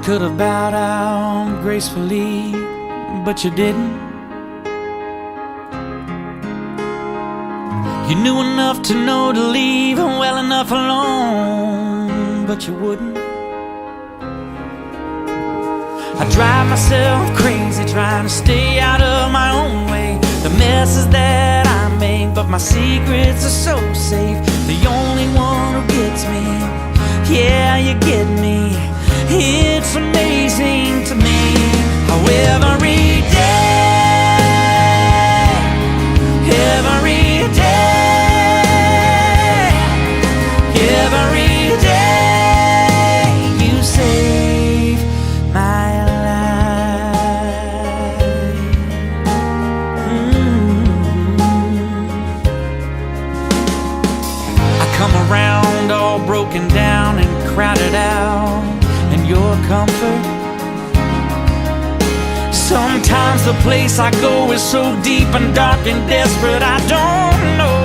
could have bowed out gracefully, but you didn't. You knew enough to know to leave well enough alone, but you wouldn't. I drive myself crazy trying to stay out of my own way. The messes that I make, but my secrets are so safe. The only one who gets me, yeah, you get me. It's amazing to me how every day, every day, every day you save my life. I come around all broken down and crowded out, and your comfort. Sometimes the place I go is so deep and dark and desperate. I don't know